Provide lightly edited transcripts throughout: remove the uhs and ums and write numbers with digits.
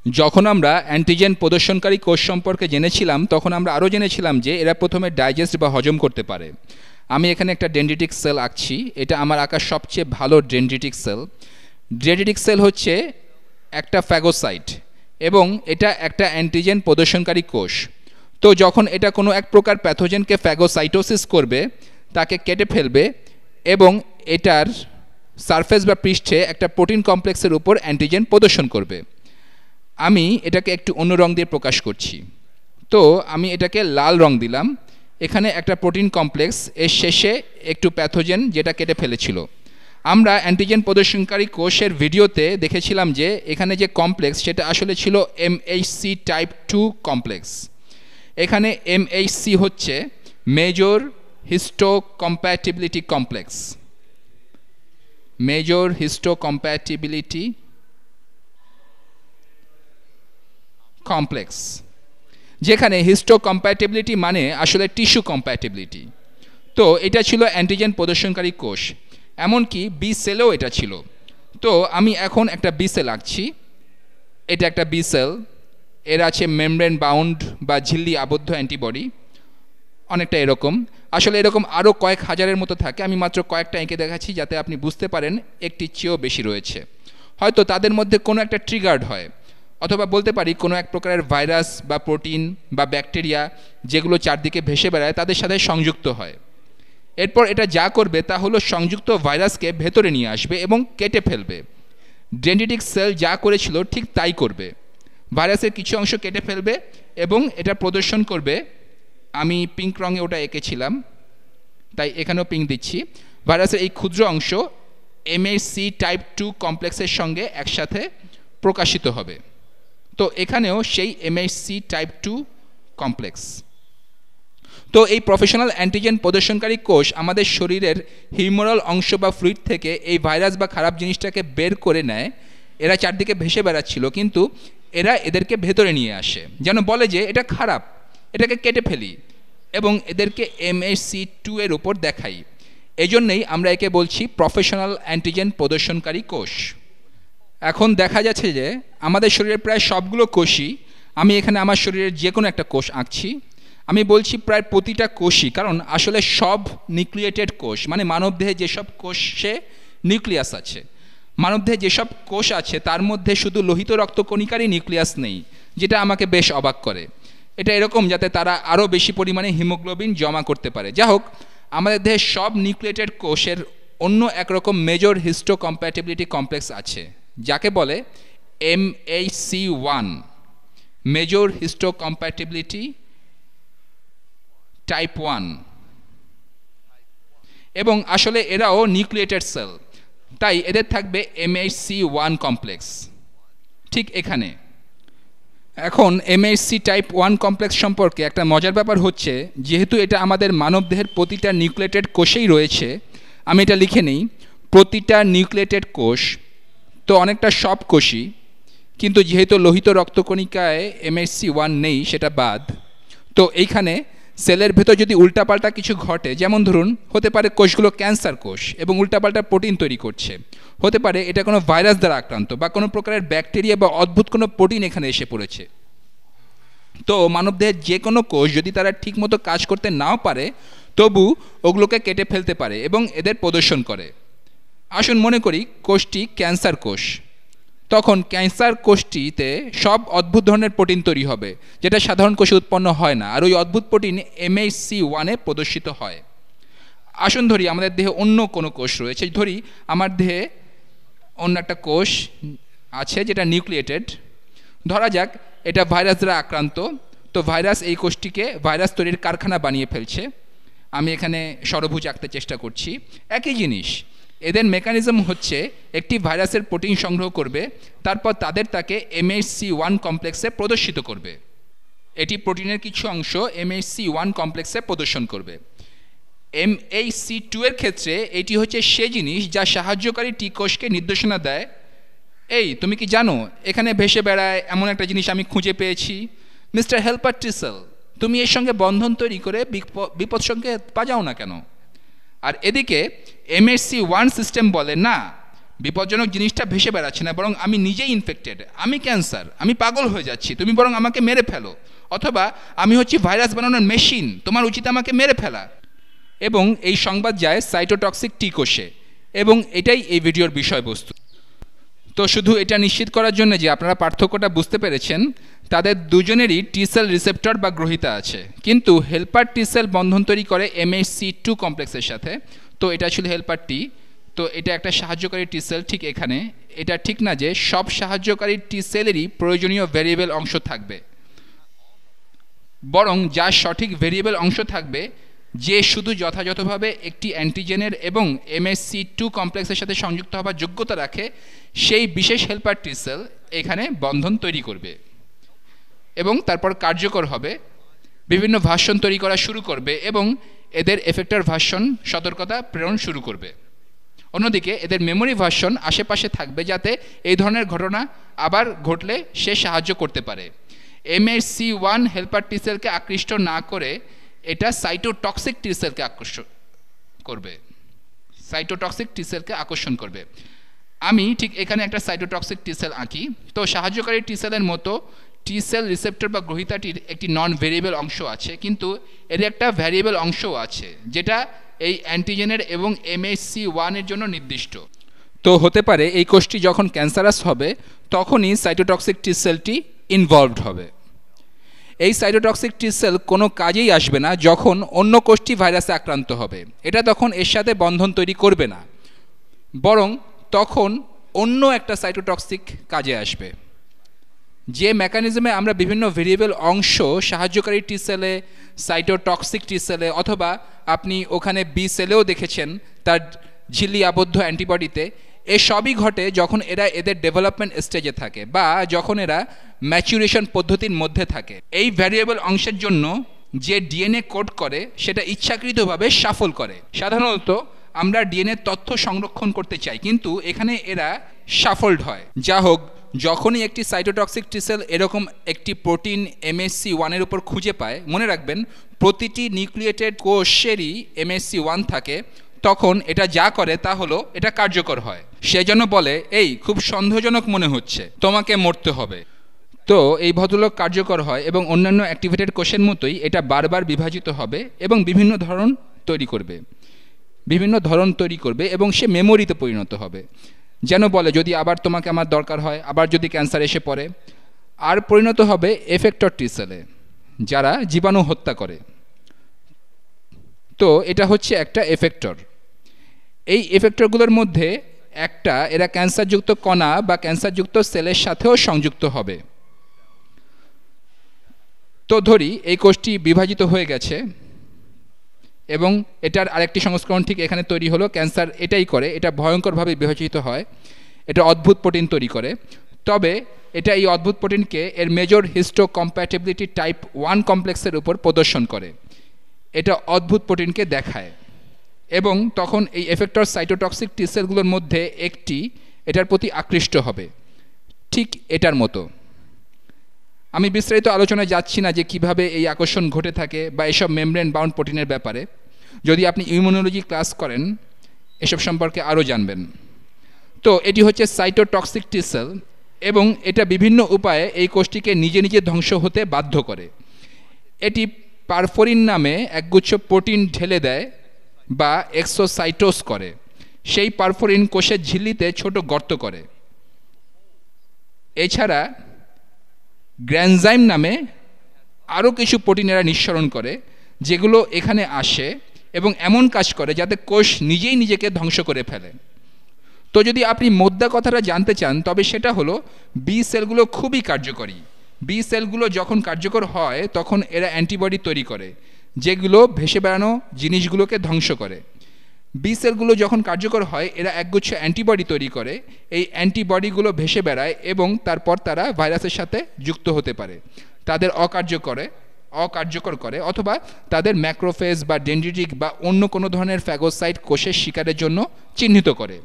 যখন আমরা অ্যান্টিজেন প্রদর্শনকারী কোষ সম্পর্কে জেনেছিলাম তখন আমরা আরও জেনেছিলাম যে এরা প্রথমে ডাইজেস্ট বা হজম করতে পারে। আমি এখানে একটা ডেনড্রিটিক সেল আঁকছি, এটা আমার আঁকার সবচেয়ে ভালো ডেনড্রিটিক সেল। ডেনড্রিটিক সেল হচ্ছে একটা ফ্যাগোসাইট এবং এটা একটা অ্যান্টিজেন প্রদর্শনকারী কোষ। তো যখন এটা কোনো এক প্রকার প্যাথোজেনকে ফ্যাগোসাইটোসিস করবে, তাকে কেটে ফেলবে এবং এটার সারফেস বা পৃষ্ঠে একটা প্রোটিন কমপ্লেক্সের উপর অ্যান্টিজেন প্রদর্শন করবে। আমি এটাকে একটু অন্য রং দিয়ে প্রকাশ করছি। তো আমি এটাকে লাল রং দিলাম। এখানে একটা প্রোটিন কমপ্লেক্স, এর শেষে একটু প্যাথোজেন যেটা কেটে ফেলেছিল। আমরা অ্যান্টিজেন প্রদর্শনকারী কোষের ভিডিওতে দেখেছিলাম যে এখানে যে কমপ্লেক্স সেটা আসলে ছিল MHC টাইপ 2 কমপ্লেক্স। এখানে MHC হচ্ছে major histocompatibility complex. Major histocompatibility complex, যেখানে হিস্টোকম্প্যাটিবিলিটি মানে আসলে টিস্যু কম্প্যাটিবিলিটি। তো এটা ছিল অ্যান্টিজেন প্রদর্শনকারী কোষ, এমনকি বি সেলেও এটা ছিল। তো আমি এখন একটা বি সেল আঁকছি। এটা একটা বি সেল, এর আছে মেমব্রেন বাউন্ড বা ঝিল্লি আবদ্ধ অ্যান্টিবডি, অনেকটা এরকম। আসলে এরকম আরও কয়েক হাজারের মতো থাকে, আমি মাত্র কয়েকটা এঁকে দেখাচ্ছি যাতে আপনি বুঝতে পারেন একটির চেয়েও বেশি রয়েছে। হয়তো তাদের মধ্যে কোনো একটা ট্রিগার্ড হয়, অথবা বলতে পারি কোনো এক প্রকারের ভাইরাস বা প্রোটিন বা ব্যাকটেরিয়া যেগুলো চারদিকে ভেসে বেড়ায় তাদের সাথে সংযুক্ত হয়। এরপর এটা যা করবে তা হলো সংযুক্ত ভাইরাসকে ভেতরে নিয়ে আসবে এবং কেটে ফেলবে। ডেনড্রিটিক সেল যা করেছিল ঠিক তাই করবে, ভাইরাসের কিছু অংশ কেটে ফেলবে এবং এটা প্রদর্শন করবে। আমি পিঙ্ক রঙে ওটা এঁকেছিলাম, তাই এখানেও পিঙ্ক দিচ্ছি। ভাইরাসের এই ক্ষুদ্র অংশ MHC টাইপ 2 কমপ্লেক্সের সঙ্গে একসাথে প্রকাশিত হবে। তো এখানেও সেই MHC টাইপ 2 কমপ্লেক্স। তো এই প্রফেশনাল অ্যান্টিজেন প্রদর্শনকারী কোষ আমাদের শরীরের হিউমারাল অংশ বা ফ্লুইড থেকে এই ভাইরাস বা খারাপ জিনিসটাকে বের করে নেয়। এরা চারদিকে ভেসে বেড়াচ্ছিল, কিন্তু এরা এদেরকে ভেতরে নিয়ে আসে, যেন বলে যে এটা খারাপ, এটাকে কেটে ফেলি এবং এদেরকে MHC2 এর উপর দেখাই। এই জন্যেই আমরা একে বলছি প্রফেশনাল অ্যান্টিজেন প্রদর্শনকারী কোষ। এখন দেখা যাচ্ছে যে আমাদের শরীরের প্রায় সবগুলো কোষই, আমি এখানে আমার শরীরের যে কোনো একটা কোষ আঁকছি, আমি বলছি প্রায় প্রতিটা কোষই, কারণ আসলে সব নিউক্লিয়েটেড কোষ, মানে মানবদেহে যেসব কোষে নিউক্লিয়াস আছে, মানবদেহে যেসব কোষ আছে তার মধ্যে শুধু লোহিত রক্তকণিকারই নিউক্লিয়াস নেই, যেটা আমাকে বেশ অবাক করে। এটা এরকম যাতে তারা আরও বেশি পরিমাণে হিমোগ্লোবিন জমা করতে পারে। যা হোক, আমাদের দেহে সব নিউক্লিয়েটেড কোষের অন্য একরকম মেজর হিস্টোকম্প্যাটিবিলিটি কমপ্লেক্স আছে, যাকে বলে MHC1 মেজর হিস্টোকম্প্যাটিবিলিটি টাইপ 1। এবং আসলে এরাও নিউক্লিয়েটেড সেল, তাই এদের থাকবে MHC1 কমপ্লেক্স ঠিক এখানে। এখন MHC টাইপ 1 কমপ্লেক্স সম্পর্কে একটা মজার ব্যাপার হচ্ছে, যেহেতু এটা আমাদের মানবদেহের প্রতিটা নিউক্লিয়েটেড কোষেই রয়েছে, আমি এটা লিখে নিই, প্রতিটা নিউক্লিয়েটেড কোষ, তো অনেকটা সব কোষই, কিন্তু যেহেতু লোহিত রক্তকণিকায় MHC1 নেই সেটা বাদ। তো এইখানে সেলের ভেতর যদি উল্টাপাল্টা কিছু ঘটে, যেমন ধরুন হতে পারে কোষগুলো ক্যান্সার কোষ এবং উল্টাপাল্টা প্রোটিন তৈরি করছে, হতে পারে এটা কোনো ভাইরাস দ্বারা আক্রান্ত বা কোনো প্রকারের ব্যাকটেরিয়া বা অদ্ভুত কোনো প্রোটিন এখানে এসে পড়েছে। তো মানবদেহের যে কোনো কোষ যদি তারা ঠিকমতো কাজ করতে নাও পারে, তবু ওগুলোকে কেটে ফেলতে পারে এবং এদের প্রদর্শন করে। আসুন মনে করি কোষটি ক্যান্সার কোষ, তখন ক্যান্সার কোষটিতে সব অদ্ভুত ধরনের প্রোটিন তৈরি হবে, যেটা সাধারণ কোষে উৎপন্ন হয় না, আর ওই অদ্ভুত প্রোটিন MHC1 প্রদর্শিত হয়। আসুন ধরি আমাদের দেহে অন্য কোনো কোষ রয়েছে, ধরি আমার দেহে অন্য একটা কোষ আছে যেটা নিউক্লিয়েটেড, ধরা যাক এটা ভাইরাস দ্বারা আক্রান্ত। তো ভাইরাস এই কোষটিকে ভাইরাস তৈরির কারখানা বানিয়ে ফেলছে। আমি এখানে ষড়ভুজ আঁকতে চেষ্টা করছি। একই জিনিস, এদের মেকানিজম হচ্ছে একটি ভাইরাসের প্রোটিন সংগ্রহ করবে, তারপর তাকে MHC1 কমপ্লেক্সে প্রদর্শিত করবে। এটি প্রোটিনের কিছু অংশ MHC1 কমপ্লেক্সে প্রদর্শন করবে। MHC2 এর ক্ষেত্রে এটি হচ্ছে সে জিনিস যা সাহায্যকারী টি কোষকে নির্দেশনা দেয়, এই তুমি কি জানো এখানে ভেসে বেড়ায় এমন একটা জিনিস আমি খুঁজে পেয়েছি, মিস্টার হেল্পার টি সেল, তুমি এর সঙ্গে বন্ধন তৈরি করে বিপদ সঙ্গে বাজাও না কেন। আর এদিকে MHC1 সিস্টেম বলে, না, বিপজ্জনক জিনিসটা ভেসে বেড়াচ্ছে না, বরং আমি নিজেই ইনফেক্টেড, আমি ক্যান্সার, আমি পাগল হয়ে যাচ্ছি, তুমি বরং আমাকে মেরে ফেলো, অথবা আমি হচ্ছি ভাইরাস বানানোর মেশিন, তোমার উচিত আমাকে মেরে ফেলা। এবং এই সংবাদ যায় সাইটোটক্সিক টি কোষে, এবং এটাই এই ভিডিওর বিষয়বস্তু। তো শুধু এটা নিশ্চিত করার জন্য যে আপনারা পার্থক্যটা বুঝতে পেরেছেন, তাদের দুজনেরই টি সেল রিসেপ্টর বা গ্রহীতা আছে, কিন্তু হেল্পার টি সেল বন্ধন তৈরি করে MHC2 কমপ্লেক্সের সাথে। তো এটা ছিল হেল্পার টি। তো এটা একটা সাহায্যকারী টি সেল। ঠিক এখানে এটা ঠিক না যে সব সাহায্যকারী টি সেলেরই প্রয়োজনীয় ভেরিয়েবল অংশ থাকবে, বরং যার সঠিক ভেরিয়েবল অংশ থাকবে, যে শুধু যথাযথভাবে একটি অ্যান্টিজেনের এবং MHC2 কমপ্লেক্সের সাথে সংযুক্ত হওয়ার যোগ্যতা রাখে, সেই বিশেষ হেল্পার টি সেল এখানে বন্ধন তৈরি করবে এবং তারপর কার্যকর হবে, বিভিন্ন ভার্সন তৈরি করা শুরু করবে এবং এদের এফেক্টর ভার্সন সতর্কতা প্রেরণ শুরু করবে। অন্যদিকে এদের মেমোরি ভার্সন আশেপাশে থাকবে, যাতে এই ধরনের ঘটনা আবার ঘটলে সে সাহায্য করতে পারে। MHC1 হেল্পার টি সেলকে আকৃষ্ট না করে এটা সাইটোটক্সিক টি সেলকে আকর্ষণ করবে, সাইটোটক্সিক টি সেলকে আকর্ষণ করবে। আমি ঠিক এখানে একটা সাইটোটক্সিক টি সেল আঁকি। তো সাহায্যকারী টি সেলের মতো টি সেল রিসেপ্টর বা গ্রহীতাটির একটি নন ভেরিয়েবল অংশ আছে, কিন্তু এর একটা ভ্যারিয়েবল অংশও আছে, যেটা এই অ্যান্টিজেনের এবং MHC1 এর জন্য নির্দিষ্ট। তো হতে পারে এই কোষটি যখন ক্যান্সারাস হবে, তখনই সাইটোটক্সিক টি সেলটি ইনভলভড হবে। এই সাইটোটক্সিক টি সেল কোনো কাজেই আসবে না যখন অন্য কোষটি ভাইরাসে আক্রান্ত হবে, এটা তখন এর সাথে বন্ধন তৈরি করবে না, বরং তখন অন্য একটা সাইটোটক্সিক কাজে আসবে। যে মেকানিজমে আমরা বিভিন্ন ভেরিয়েবল অংশ সাহায্যকারী টি সেলে, সাইটোটক্সিক টি সেলে, অথবা আপনি ওখানে বি সেলেও দেখেছেন তার ঝিল্লি আবদ্ধ অ্যান্টিবডিতে, এসবই ঘটে যখন এরা এদের ডেভেলপমেন্ট স্টেজে থাকে বা যখন এরা ম্যাচুরেশন পদ্ধতির মধ্যে থাকে। এই ভ্যারিয়েবল অংশের জন্য যে ডিএনএ কোড করে সেটা ইচ্ছাকৃতভাবে শাফল করে। সাধারণত আমরা ডিএনএ তথ্য সংরক্ষণ করতে চাই, কিন্তু এখানে এরা শাফলড হয়। যা হোক, যখনই একটি সাইটোটক্সিক টি সেল এরকম একটি প্রোটিন MHC1 এর উপর খুঁজে পায়, মনে রাখবেন প্রতিটি নিউক্লিয়েটেড কোষেরই MHC1 থাকে, তখন এটা যা করে তা হলো এটা কার্যকর হয়। সেজন্য বলে, এই খুব সন্দেহজনক মনে হচ্ছে, তোমাকে মরতে হবে। তো এই ভদ্রলোক কার্যকর হয় এবং অন্যান্য অ্যাক্টিভেটেড কোষের মতোই এটা বারবার বিভাজিত হবে এবং বিভিন্ন ধরন তৈরি করবে এবং সে মেমোরিতে পরিণত হবে। যেন বলে, যদি আবার তোমাকে আমার দরকার হয়, আবার যদি ক্যান্সার এসে পড়ে, আর পরিণত হবে এফেক্টর টি সেলে, যারা জীবাণু হত্যা করে। তো এটা হচ্ছে একটা এফেক্টর। এই এফেক্টরগুলোর মধ্যে একটা এরা ক্যান্সারযুক্ত কণা বা ক্যান্সারযুক্ত সেলের সাথেও সংযুক্ত হবে। তো ধরি এই কোষটি বিভাজিত হয়ে গেছে এবং এটার আরেকটি সংস্করণ ঠিক এখানে তৈরি হলো। ক্যান্সার এটাই করে, এটা ভয়ঙ্করভাবে বিভাজিত হয়, এটা অদ্ভুত প্রোটিন তৈরি করে। তবে এটা এই অদ্ভুত প্রোটিনকে এর মেজর হিস্টোকম্প্যাটিবিলিটি টাইপ 1 কমপ্লেক্সের উপর প্রদর্শন করে, এটা অদ্ভুত প্রোটিনকে দেখায়, এবং তখন এই এফেক্টর সাইটোটক্সিক টি সেলগুলোর মধ্যে একটি এটার প্রতি আকৃষ্ট হবে, ঠিক এটার মতো। আমি বিস্তারিত আলোচনায় যাচ্ছি না যে কিভাবে এই আকর্ষণ ঘটে থাকে বা এসব মেমব্রেন বাউন্ড প্রোটিনের ব্যাপারে। যদি আপনি ইমিউনোলজি ক্লাস করেন, এসব সম্পর্কে আরও জানবেন। তো এটি হচ্ছে সাইটোটক্সিক টি সেল, এবং এটা বিভিন্ন উপায়ে এই কোষটিকে নিজে নিজে ধ্বংস হতে বাধ্য করে। এটি পারফোরিন নামে একগুচ্ছ প্রোটিন ঢেলে দেয় বা এক্সোসাইটোস করে। সেই পারফোরিন কোষের ঝিল্লিতে ছোট গর্ত করে। এছাড়া গ্র্যানজাইম নামে আরও কিছু প্রোটিন এরা নিঃসরণ করে, যেগুলো এখানে আসে এবং এমন কাজ করে যাতে কোষ নিজেই নিজেকে ধ্বংস করে ফেলে। তো যদি আপনি মোদ্দা কথাটা জানতে চান, তবে সেটা হলো বি সেলগুলো খুবই কার্যকরী। বি সেলগুলো যখন কার্যকর হয়, তখন এরা অ্যান্টিবডি তৈরি করে, যেগুলো ভেসে বেড়ানো জিনিসগুলোকে ধ্বংস করে। বি সেলগুলো যখন কার্যকর হয়, এরা একগুচ্ছ অ্যান্টিবডি তৈরি করে। এই অ্যান্টিবডিগুলো ভেসে বেড়ায় এবং তারপর তারা ভাইরাসের সাথে যুক্ত হতে পারে, তাদের অকার্যকর করে, অথবা তাদের ম্যাক্রোফেজ বা ডেন্ড্রিটিক বা অন্য কোনো ধরনের ফ্যাগোসাইট কোষের শিকারের জন্য চিহ্নিত করে।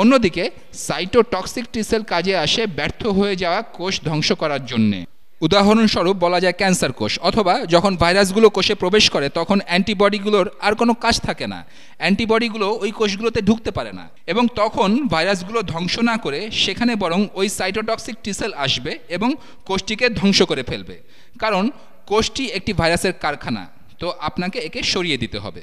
অন্যদিকে সাইটোটক্সিক টি সেল কাজে আসে ব্যর্থ হয়ে যাওয়া কোষ ধ্বংস করার জন্যে। উদাহরণস্বরূপ বলা যায় ক্যান্সার কোষ, অথবা যখন ভাইরাসগুলো কোষে প্রবেশ করে তখন অ্যান্টিবডিগুলোর আর কোনো কাজ থাকে না, অ্যান্টিবডিগুলো ওই কোষগুলোতে ঢুকতে পারে না, এবং তখন ভাইরাসগুলো ধ্বংস না করে সেখানে বরং ওই সাইটোটক্সিক টিসেল আসবে এবং কোষটিকে ধ্বংস করে ফেলবে, কারণ কোষটি একটি ভাইরাসের কারখানা। তো আপনাকে একে সরিয়ে দিতে হবে।